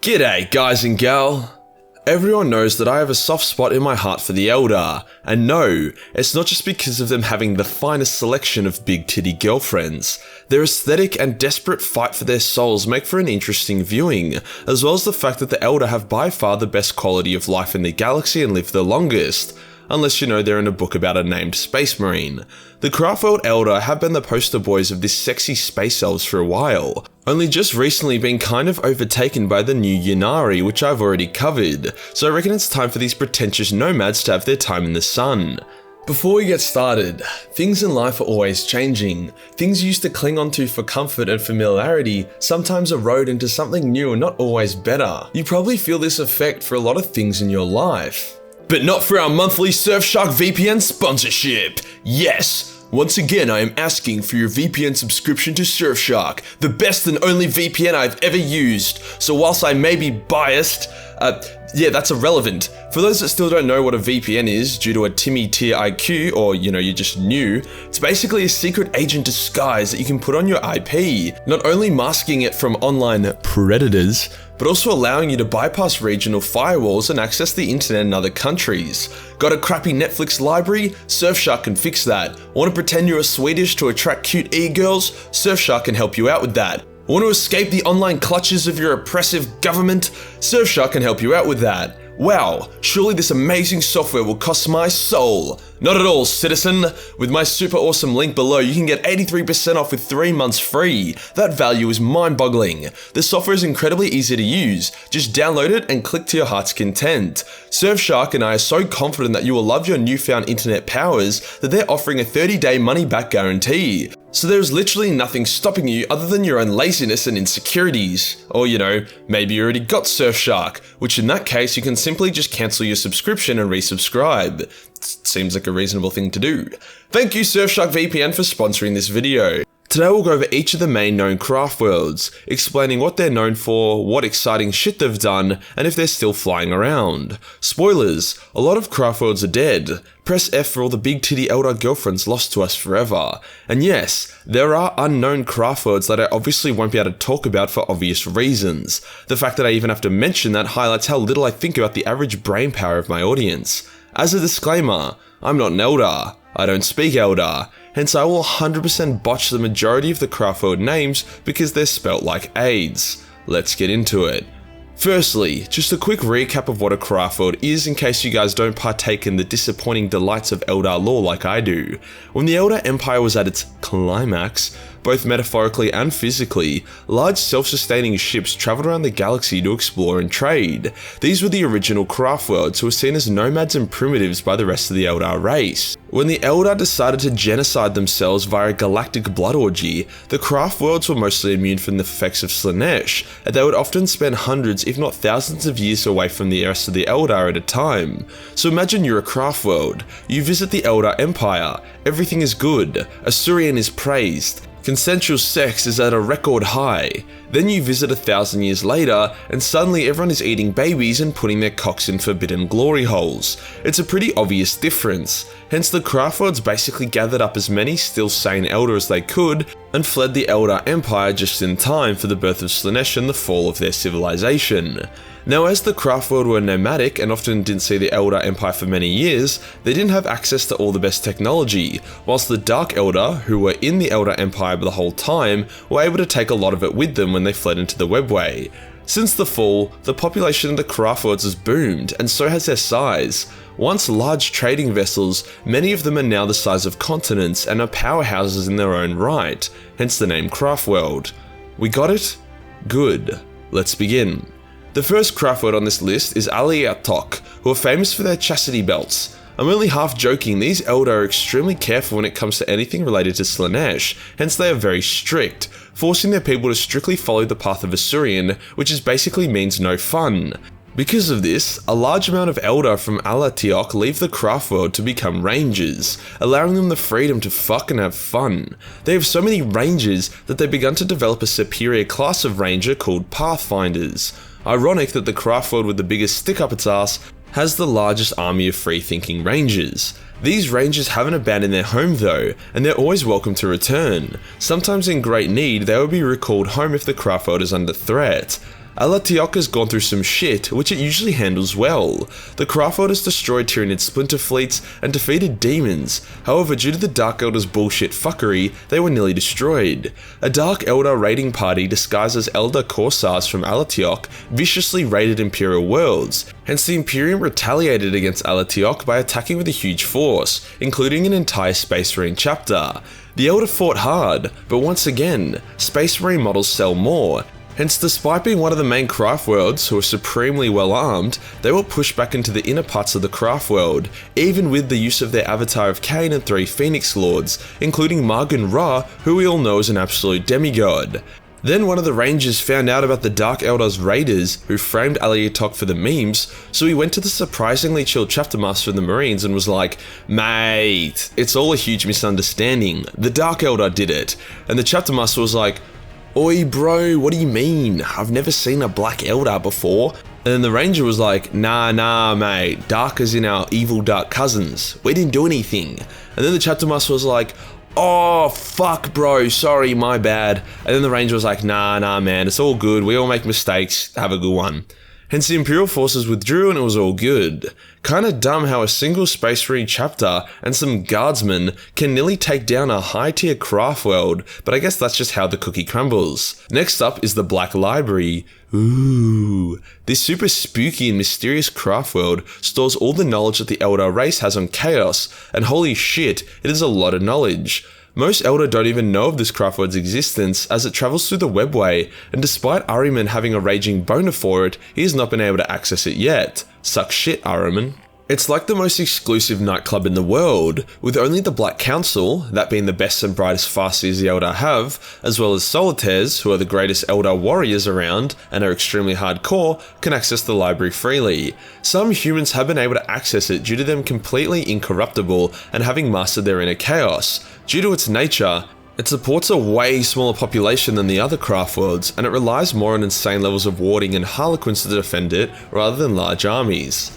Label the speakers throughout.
Speaker 1: G'day guys and gal. Everyone knows that I have a soft spot in my heart for the Elder, and no, it's not just because of them having the finest selection of big titty girlfriends. Their aesthetic and desperate fight for their souls make for an interesting viewing, as well as the fact that the Elder have by far the best quality of life in the galaxy and live the longest. Unless you know they're in a book about a named space marine. The Craftworld Elder have been the poster boys of this sexy space elves for a while, only just recently being kind of overtaken by the new Ynnari, which I've already covered, so I reckon it's time for these pretentious nomads to have their time in the sun. Before we get started, things in life are always changing. Things you used to cling onto for comfort and familiarity sometimes erode into something new and not always better. You probably feel this effect for a lot of things in your life. But not for our monthly Surfshark VPN sponsorship. Yes, once again I am asking for your VPN subscription to Surfshark, the best and only VPN I've ever used. So whilst I may be biased, that's irrelevant. For those that still don't know what a VPN is due to a Timmy tier IQ, or you're just new, it's basically a secret agent disguise that you can put on your IP, not only masking it from online predators, but also allowing you to bypass regional firewalls and access the internet in other countries. Got a crappy Netflix library? Surfshark can fix that. Want to pretend you're Swedish to attract cute e-girls? Surfshark can help you out with that. Want to escape the online clutches of your oppressive government? Surfshark can help you out with that. Wow, surely this amazing software will cost my soul. Not at all, citizen. With my super awesome link below, you can get 83% off with 3 months free. That value is mind-boggling. The software is incredibly easy to use. Just download it and click to your heart's content. Surfshark and I are so confident that you will love your newfound internet powers that they're offering a 30-day money-back guarantee. So there's literally nothing stopping you other than your own laziness and insecurities. Or maybe you already got Surfshark, which in that case you can simply just cancel your subscription and resubscribe. Seems like a reasonable thing to do. Thank you Surfshark VPN for sponsoring this video. Today we'll go over each of the main known craft worlds, explaining what they're known for, what exciting shit they've done, and if they're still flying around. Spoilers, a lot of craft worlds are dead. Press F for all the big titty Elder girlfriends lost to us forever. And yes, there are unknown craft worlds that I obviously won't be able to talk about for obvious reasons. The fact that I even have to mention that highlights how little I think about the average brain power of my audience. As a disclaimer, I'm not an Elder. I don't speak Elder, hence I will 100% botch the majority of the craftworld names because they're spelt like AIDS. Let's get into it. Firstly, just a quick recap of what a craftworld is in case you guys don't partake in the disappointing delights of Eldar lore like I do. When the Elder Empire was at its climax, both metaphorically and physically, large self-sustaining ships travelled around the galaxy to explore and trade. These were the original craftworlds who were seen as nomads and primitives by the rest of the Eldar race. When the Eldar decided to genocide themselves via a galactic blood orgy, the craftworlds were mostly immune from the effects of Slaanesh, and they would often spend hundreds if not thousands of years away from the rest of the Eldar at a time. So imagine you're a craftworld, you visit the Eldar Empire, everything is good, Asuryan is praised, consensual sex is at a record high. Then you visit 1,000 years later, and suddenly everyone is eating babies and putting their cocks in forbidden glory holes. It's a pretty obvious difference. Hence the craftworlds basically gathered up as many still sane Elder as they could, and fled the Eldar Empire just in time for the birth of Slaanesh and the fall of their civilization. Now as the craftworld were nomadic and often didn't see the Eldar Empire for many years, they didn't have access to all the best technology, whilst the Dark Eldar, who were in the Eldar Empire the whole time, were able to take a lot of it with them when they fled into the Webway. Since the fall, the population of the craftworlds has boomed, and so has their size. Once large trading vessels, many of them are now the size of continents and are powerhouses in their own right, hence the name Craftworld. We got it? Good. Let's begin. The first craftworld on this list is Aliatok, who are famous for their chastity belts. I'm only half joking, these Eldar are extremely careful when it comes to anything related to Slaanesh, hence they are very strict, forcing their people to strictly follow the path of Asuryan, which is basically means no fun. Because of this, a large amount of Eldar from Alatiok leave the craftworld to become rangers, allowing them the freedom to fuck and have fun. They have so many rangers that they've begun to develop a superior class of ranger called Pathfinders. Ironic that the craftworld with the biggest stick up its ass has the largest army of free-thinking rangers. These rangers haven't abandoned their home though, and they're always welcome to return. Sometimes in great need, they will be recalled home if the craftworld is under threat. Alatiok has gone through some shit, which it usually handles well. The Craftworld has destroyed Tyranid splinter fleets and defeated demons. However, due to the Dark Elder's bullshit fuckery, they were nearly destroyed. A Dark Elder raiding party disguised as Elder Corsairs from Alatiok viciously raided Imperial worlds. Hence, the Imperium retaliated against Alatiok by attacking with a huge force, including an entire Space Marine chapter. The Elder fought hard, but once again, Space Marine models sell more. Hence, despite being one of the main craft worlds who are supremely well armed, they were pushed back into the inner parts of the craft world, even with the use of their Avatar of Cain and 3 Phoenix Lords, including Margan Ra, who we all know is an absolute demigod. Then one of the Rangers found out about the Dark Elder's raiders who framed Alatiok for the memes, so he went to the surprisingly chill chapter master of the Marines and was like, "Mate, it's all a huge misunderstanding. The Dark Elder did it." And the chapter master was like, "Oi bro, what do you mean? I've never seen a Black Elder before." And then the Ranger was like, nah mate, Dark is in our evil dark cousins. We didn't do anything." And then the chapter master was like, "Oh fuck bro, sorry, my bad." And then the Ranger was like, nah man, it's all good, we all make mistakes, have a good one." Hence the Imperial forces withdrew and it was all good. Kinda dumb how a single Space Marine chapter and some guardsmen can nearly take down a high tier craft world, but I guess that's just how the cookie crumbles. Next up is the Black Library. Ooh. This super spooky and mysterious craft world stores all the knowledge that the Elder race has on Chaos, and holy shit, it is a lot of knowledge. Most Elder don't even know of this craftworld's existence as it travels through the webway, and despite Ahriman having a raging boner for it, he has not been able to access it yet. Suck shit, Ahriman. It's like the most exclusive nightclub in the world, with only the Black Council, that being the best and brightest Farseers the Elder have, as well as Solitaires, who are the greatest Elder warriors around and are extremely hardcore, can access the library freely. Some humans have been able to access it due to them completely incorruptible and having mastered their inner chaos. Due to its nature, it supports a way smaller population than the other craft worlds, and it relies more on insane levels of warding and harlequins to defend it rather than large armies.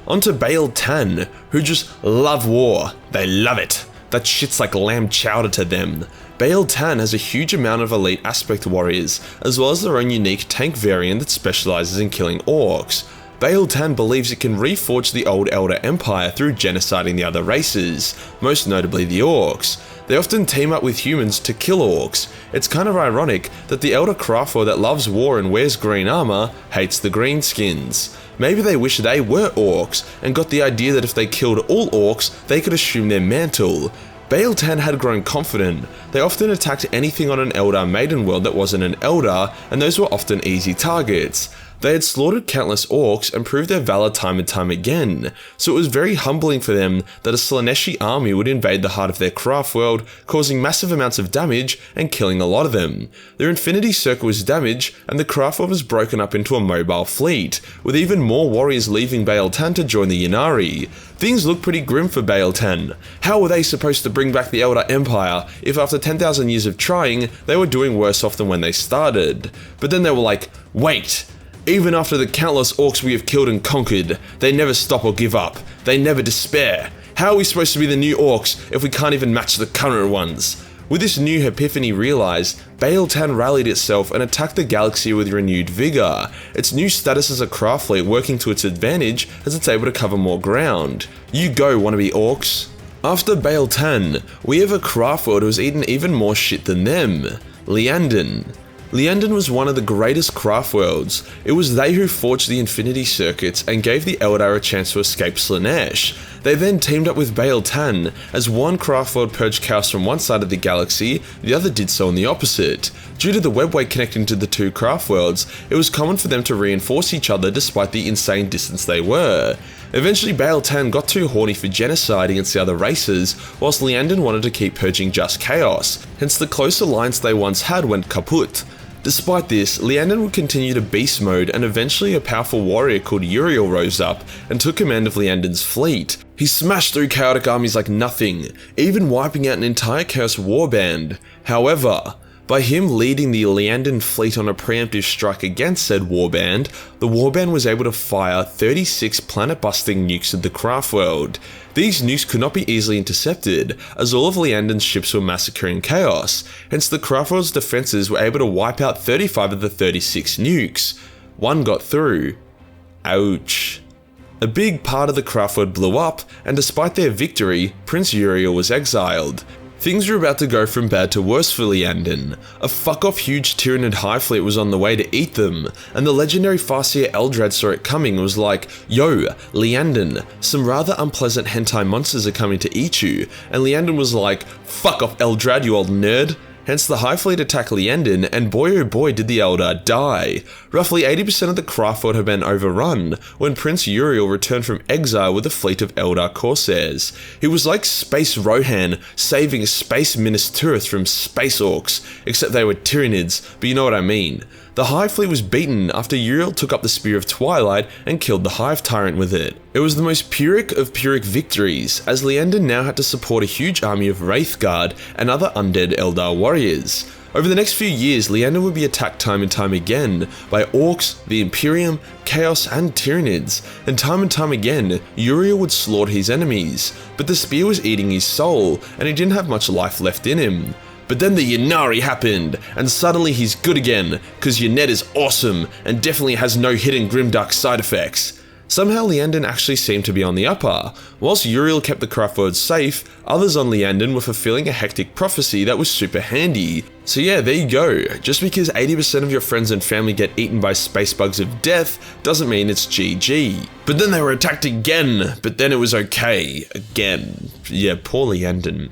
Speaker 1: Onto Baal Tan, who just love war. They love it. That shit's like lamb chowder to them. Baal Tan has a huge amount of elite aspect warriors, as well as their own unique tank variant that specializes in killing orcs. Baal Tan believes it can reforge the old Elder Empire through genociding the other races, most notably the orcs. They often team up with humans to kill orcs. It's kind of ironic that the Elder Craftworld that loves war and wears green armor hates the greenskins. Maybe they wish they were orcs and got the idea that if they killed all orcs, they could assume their mantle. Baal Tan had grown confident. They often attacked anything on an Elder Maiden world that wasn't an Elder, and those were often easy targets. They had slaughtered countless orcs and proved their valor time and time again, so it was very humbling for them that a Slaaneshi army would invade the heart of their craft world, causing massive amounts of damage and killing a lot of them. Their Infinity Circle was damaged, and the craft world was broken up into a mobile fleet, with even more warriors leaving Baal Tan to join the Ynnari. Things look pretty grim for Baal Tan. How were they supposed to bring back the Elder Empire if after 10,000 years of trying, they were doing worse off than when they started? But then they were like, wait! Even after the countless orcs we have killed and conquered, they never stop or give up. They never despair. How are we supposed to be the new orcs if we can't even match the current ones? With this new epiphany realized, Baal Tan rallied itself and attacked the galaxy with renewed vigor. Its new status as a craft fleet working to its advantage as it's able to cover more ground. You go, wannabe orcs. After Baal Tan, we have a craft world who has eaten even more shit than them. Liandon. Liandon was one of the greatest craft worlds. It was they who forged the Infinity Circuits and gave the Eldar a chance to escape Slaanesh. They then teamed up with Baal Tan, as one craft world purged chaos from one side of the galaxy, the other did so on the opposite. Due to the webway connecting to the two craft worlds, it was common for them to reinforce each other despite the insane distance they were. Eventually Baal Tan got too horny for genocide against the other races, whilst Liandon wanted to keep purging just chaos, hence the close alliance they once had went kaput. Despite this, Liandon would continue to beast mode, and eventually a powerful warrior called Uriel rose up and took command of Liandon's fleet. He smashed through chaotic armies like nothing, even wiping out an entire Chaos warband. However, by him leading the Liandon fleet on a preemptive strike against said warband, the warband was able to fire 36 planet-busting nukes at the craft world. These nukes could not be easily intercepted, as all of Liandon's ships were massacring chaos, hence the craft world's defenses were able to wipe out 35 of the 36 nukes. one got through. Ouch. A big part of the craft world blew up, and despite their victory, Prince Uriel was exiled. Things were about to go from bad to worse for Liandon. A fuck-off huge Tyranid hive fleet was on the way to eat them, and the legendary Farseer Eldrad saw it coming and was like, "Yo, Liandon, some rather unpleasant hentai monsters are coming to eat you," and Liandon was like, "Fuck off Eldrad, you old nerd." Hence the Hive Fleet attacked Liandon, and boy oh boy did the Eldar die. Roughly 80% of the craft world had been overrun when Prince Uriel returned from exile with a fleet of Eldar Corsairs. He was like Space Rohan saving Space Minas Tirith from Space Orcs, except they were Tyranids, but you know what I mean. The Hive Fleet was beaten after Uriel took up the Spear of Twilight and killed the Hive Tyrant with it. It was the most Pyrrhic of Pyrrhic victories, as Liandon now had to support a huge army of Wraithguard and other undead Eldar warriors. Over the next few years, Liandon would be attacked time and time again by Orcs, the Imperium, Chaos and Tyranids, and time again, Uriel would slaughter his enemies, but the spear was eating his soul, and he didn't have much life left in him. But then the Ynnari happened, and suddenly he's good again, cause Ynned is awesome, and definitely has no hidden grimdark side effects. Somehow Liandon actually seemed to be on the upper. Whilst Uriel kept the craft world safe, others on Liandon were fulfilling a hectic prophecy that was super handy. So yeah, there you go. Just because 80% of your friends and family get eaten by space bugs of death, doesn't mean it's GG. But then they were attacked again, but then it was okay. Again. Yeah, poor Liandon.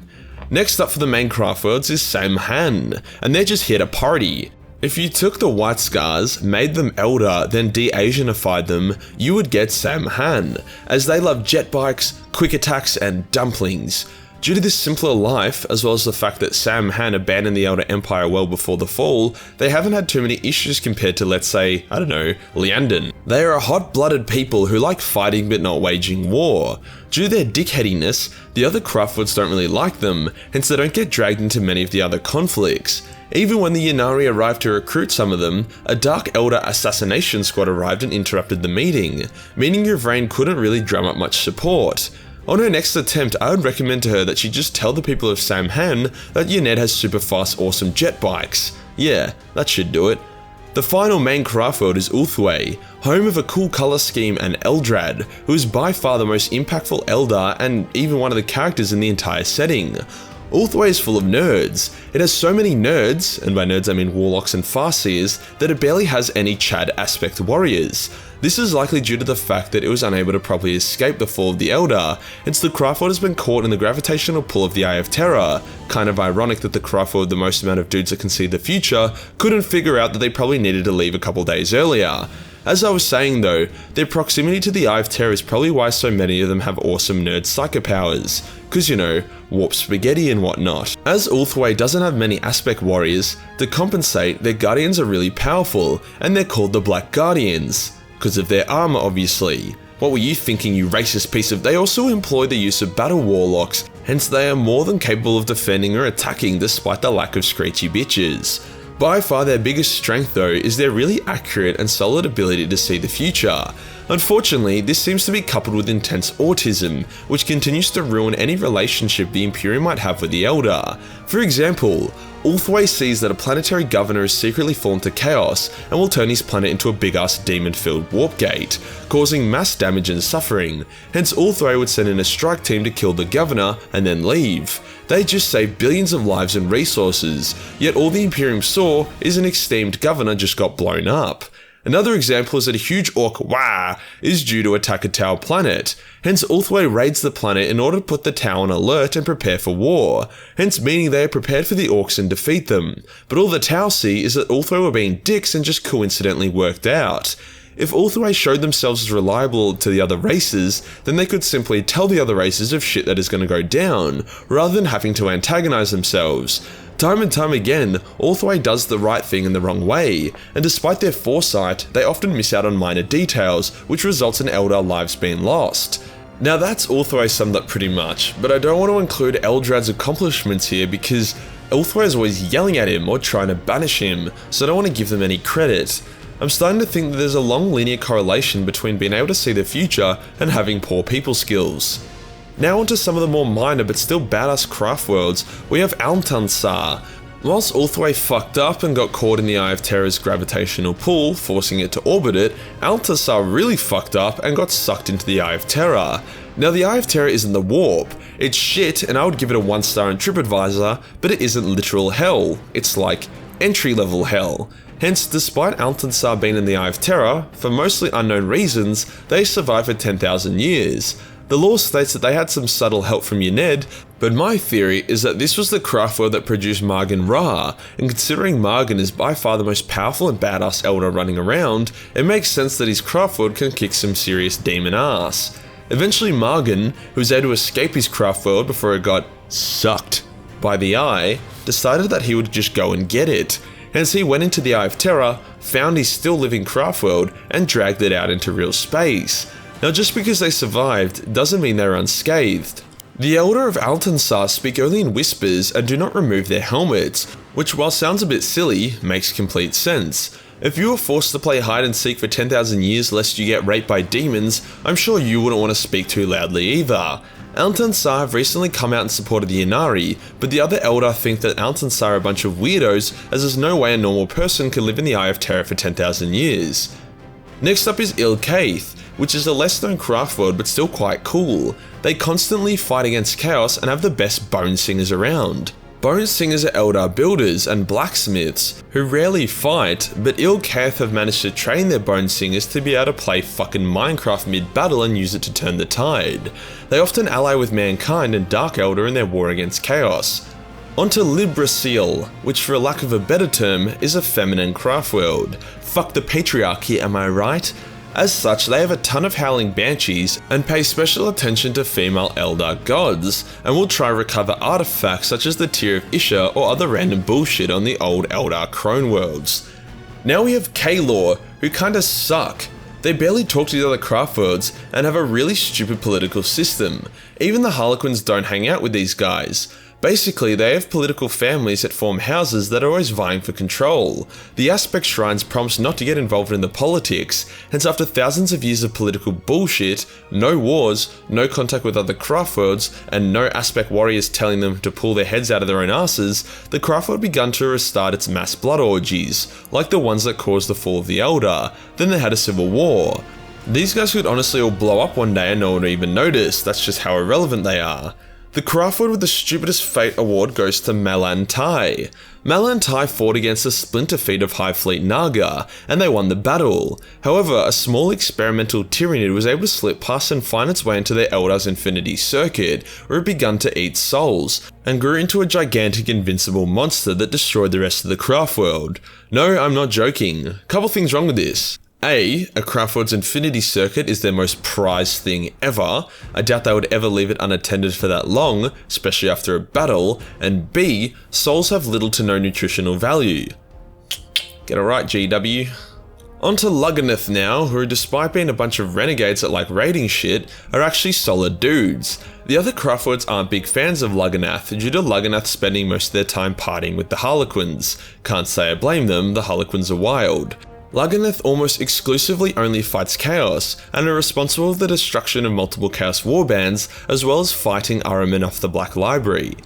Speaker 1: Next up for the main craft worlds is Samhain, and they're just here to party. If you took the White Scars, made them Eldar, then de-Asianified them, you would get Samhain, as they love jet bikes, quick attacks, and dumplings. Due to this simpler life, as well as the fact that Samhain abandoned the Elder Empire well before the fall, they haven't had too many issues compared to, let's say, I don't know, Liandon. They are a hot-blooded people who like fighting but not waging war. Due to their dickheadiness, the other craftworlds don't really like them, hence they don't get dragged into many of the other conflicts. Even when the Ynnari arrived to recruit some of them, a Dark Elder assassination squad arrived and interrupted the meeting, meaning Yvraine couldn't really drum up much support. On her next attempt, I would recommend to her that she just tell the people of Samhain that Ynned has super fast awesome jet bikes. Yeah, that should do it. The final main craft world is Ulthwé, home of a cool colour scheme and Eldrad, who is by far the most impactful Eldar and even one of the characters in the entire setting. Ulthwé is full of nerds. It has so many nerds, and by nerds I mean warlocks and farseers, that it barely has any Chad aspect warriors. This is likely due to the fact that it was unable to properly escape the fall of the Eldar, hence the craftworld has been caught in the gravitational pull of the Eye of Terror. Kind of ironic that the craftworld with the most amount of dudes that can see the future couldn't figure out that they probably needed to leave a couple days earlier. As I was saying though, their proximity to the Eye of Terror is probably why so many of them have awesome nerd psycho powers, cause you know, warp spaghetti and whatnot. As Ulthwé doesn't have many aspect warriors, to compensate, their guardians are really powerful, and they're called the Black Guardians, cause of their armor obviously. What were you thinking, you racist piece of— They also employ the use of battle warlocks, hence they are more than capable of defending or attacking despite the lack of screechy bitches. By far their biggest strength though is their really accurate and solid ability to see the future. Unfortunately, this seems to be coupled with intense autism, which continues to ruin any relationship the Imperium might have with the Eldar. For example, Ulthwé sees that a planetary governor has secretly fallen to chaos and will turn his planet into a big-ass demon-filled warp gate, causing mass damage and suffering. Hence Ulthwé would send in a strike team to kill the governor and then leave. They just saved billions of lives and resources, yet all the Imperium saw is an esteemed governor just got blown up. Another example is that a huge orc Wah is due to attack a Tau planet, hence Ulthwé raids the planet in order to put the Tau on alert and prepare for war, hence meaning they are prepared for the orcs and defeat them, but all the Tau see is that Ulthwé were being dicks and just coincidentally worked out. If Ulthwé showed themselves as reliable to the other races, then they could simply tell the other races of shit that is going to go down, rather than having to antagonize themselves. Time and time again, Ulthwé does the right thing in the wrong way, and despite their foresight, they often miss out on minor details, which results in Eldar lives being lost. Now that's Ulthwé summed up pretty much, but I don't want to include Eldrad's accomplishments here because Ulthwé is always yelling at him or trying to banish him, so I don't want to give them any credit. I'm starting to think that there's a long linear correlation between being able to see the future and having poor people skills. Now onto some of the more minor but still badass craft worlds, we have Almtanzar. Whilst Ulthwé fucked up and got caught in the Eye of Terror's gravitational pull, forcing it to orbit it, Althazar really fucked up and got sucked into the Eye of Terror. Now the Eye of Terror isn't the warp, it's shit and I would give it a 1 star on TripAdvisor, but it isn't literal hell, it's like entry level hell. Hence, despite Althazar being in the Eye of Terror, for mostly unknown reasons, they survived for 10,000 years. The lore states that they had some subtle help from Yened, but my theory is that this was the craftworld that produced Margan Ra, and considering Margan is by far the most powerful and badass Elder running around, it makes sense that his craftworld can kick some serious demon ass. Eventually Margan, who was able to escape his craftworld before it got sucked by the Eye, decided that he would just go and get it. Hence he went into the Eye of Terror, found his still living craftworld, and dragged it out into real space. Now just because they survived doesn't mean they're unscathed. The Elder of Althazar speak only in whispers and do not remove their helmets, which while sounds a bit silly, makes complete sense. If you were forced to play hide and seek for 10,000 years lest you get raped by demons, I'm sure you wouldn't want to speak too loudly either. Althazar have recently come out in support of the Inari, but the other Elder think that Althazar are a bunch of weirdos, as there's no way a normal person can live in the Eye of Terror for 10,000 years. Next up is Ilkaith, which is a less known craftworld but still quite cool. They constantly fight against chaos and have the best bone singers around. Bone singers are Eldar builders and blacksmiths who rarely fight, but Ilkaith have managed to train their bone singers to be able to play fucking Minecraft mid-battle and use it to turn the tide. They often ally with mankind and Dark Elder in their war against chaos. Onto Librasil, which for lack of a better term is a feminine craftworld. Fuck the patriarchy, am I right? As such, they have a ton of howling banshees and pay special attention to female Eldar gods, and will try recover artifacts such as the Tear of Isha or other random bullshit on the old Eldar crone worlds. Now we have Kaelor, who kinda suck. They barely talk to the other craftworlds and have a really stupid political system. Even the Harlequins don't hang out with these guys. Basically, they have political families that form houses that are always vying for control. The Aspect Shrines promise not to get involved in the politics, hence after thousands of years of political bullshit, no wars, no contact with other craftworlds, and no Aspect warriors telling them to pull their heads out of their own asses, the craftworld began to restart its mass blood orgies, like the ones that caused the fall of the Elder. Then they had a civil war. These guys could honestly all blow up one day and no one would even notice, that's just how irrelevant they are. The craftworld with the stupidest fate award goes to Malantai. Malantai fought against the splinter feet of Hive Fleet Naga, and they won the battle. However, a small experimental Tyranid was able to slip past and find its way into their Eldar's Infinity Circuit, where it began to eat souls, and grew into a gigantic invincible monster that destroyed the rest of the craftworld. No, I'm not joking. Couple things wrong with this. A craftworld's Infinity Circuit is their most prized thing ever. I doubt they would ever leave it unattended for that long, especially after a battle. And B, souls have little to no nutritional value. Get it right, GW. On to Luganeth now, who despite being a bunch of renegades that like raiding shit, are actually solid dudes. The other craftworlds aren't big fans of Luganeth due to Luganeth spending most of their time partying with the Harlequins. Can't say I blame them, the Harlequins are wild. Luganeth almost exclusively only fights Chaos, and are responsible for the destruction of multiple Chaos warbands, as well as fighting Ahriman off the Black Library.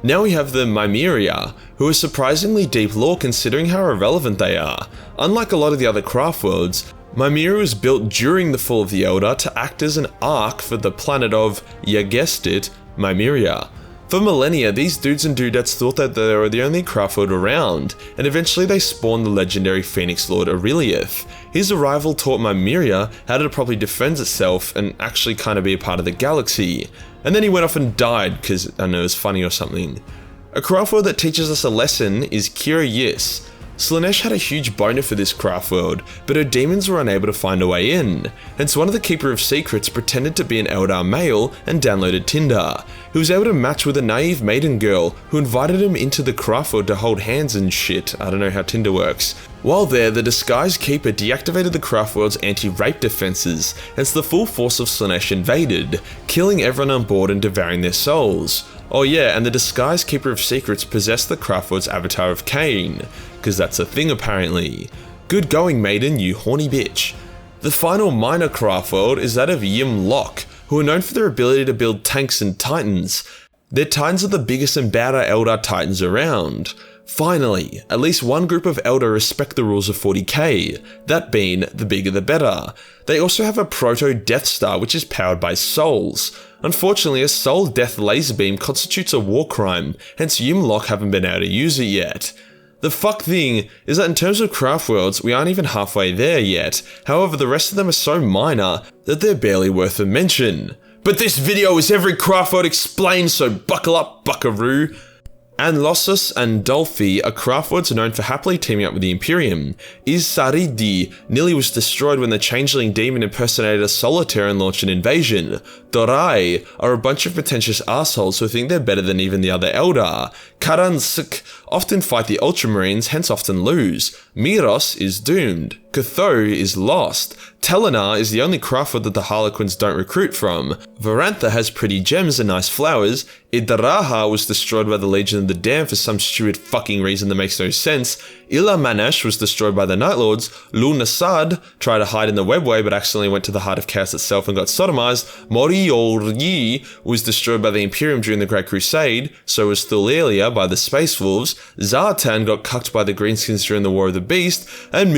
Speaker 1: Now we have the Mymeria, who are surprisingly deep lore considering how irrelevant they are. Unlike a lot of the other craftworlds, Mymeria was built during the fall of the Elder to act as an ark for the planet of, you guessed it, Mymeria. For millennia, these dudes and dudettes thought that they were the only craftworld around, and eventually they spawned the legendary Phoenix Lord Aurelius. His arrival taught Mymeria how to properly defend itself and actually kind of be a part of the galaxy. And then he went off and died because, I don't know, it was funny or something. A craftworld that teaches us a lesson is Kira Yis. Slaanesh had a huge boner for this craftworld, but her demons were unable to find a way in. Hence one of the Keeper of Secrets pretended to be an Eldar male and downloaded Tinder. He was able to match with a naive maiden girl who invited him into the craftworld to hold hands and shit. I don't know how Tinder works. While there, the disguised Keeper deactivated the craftworld's anti-rape defenses, hence the full force of Slaanesh invaded, killing everyone on board and devouring their souls. Oh yeah, and the disguised Keeper of Secrets possessed the craftworld's avatar of Cain, because that's a thing apparently. Good going, maiden, you horny bitch. The final minor craftworld is that of Yimlock, who are known for their ability to build tanks and titans. Their titans are the biggest and badder Eldar titans around. Finally, at least one group of Eldar respect the rules of 40k, that being the bigger the better. They also have a proto-Death Star which is powered by souls. Unfortunately, a soul death laser beam constitutes a war crime, hence Yumlock haven't been able to use it yet. The fuck thing is that in terms of craft worlds, we aren't even halfway there yet. However, the rest of them are so minor that they're barely worth a mention. But this video is every craft world explained, so buckle up, buckaroo. Anlossus and Dolphy are craft worlds known for happily teaming up with the Imperium. Isaridi nearly was destroyed when the changeling demon impersonated a solitaire and launched an invasion. Dorai are a bunch of pretentious assholes who think they're better than even the other Eldar. Karansk often fight the Ultramarines, hence often lose. Miros is doomed. Cthulhu is lost. Telenar is the only craft world that the Harlequins don't recruit from. Varantha has pretty gems and nice flowers. Idaraha was destroyed by the Legion of the Damned for some stupid fucking reason that makes no sense. Ilamanesh was destroyed by the Night Lords. Lunasad tried to hide in the Webway but accidentally went to the Heart of Chaos itself and got sodomized. Moriori was destroyed by the Imperium during the Great Crusade, so was Thulelia by the Space Wolves. Zartan got cucked by the Greenskins during the War of the Beast, and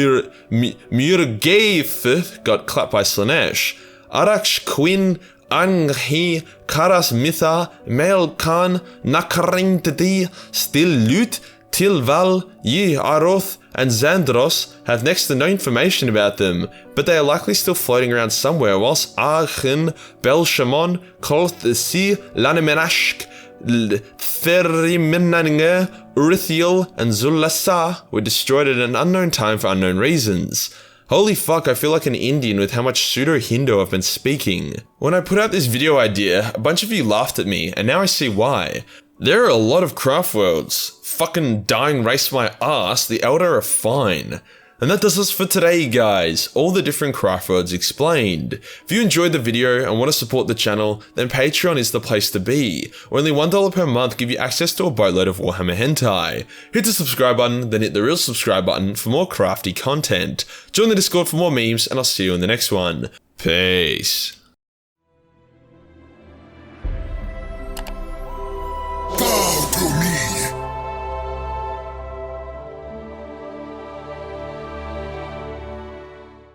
Speaker 1: Murgaith got clapped by Slanesh. Araksh Quinn Anghi Karas Mitha Mail Khan Nakarintati Still Lut Tilval, Yi Aroth, and Xandros have next to no information about them, but they are likely still floating around somewhere, whilst Aachen, Bel-Shamon, Kolthisi, Lanemenashk, Theriminanger, Urithiel, and Zulasa were destroyed at an unknown time for unknown reasons. Holy fuck, I feel like an Indian with how much pseudo-Hindu I've been speaking. When I put out this video idea, a bunch of you laughed at me, and now I see why. There are a lot of craft worlds. Fucking dying race my ass, the Eldar are fine. And that does us for today, guys. All the different craft worlds explained. If you enjoyed the video and want to support the channel, then Patreon is the place to be. Only $1 per month give you access to a boatload of Warhammer hentai. Hit the subscribe button, then hit the real subscribe button for more crafty content. Join the Discord for more memes, and I'll see you in the next one. Peace.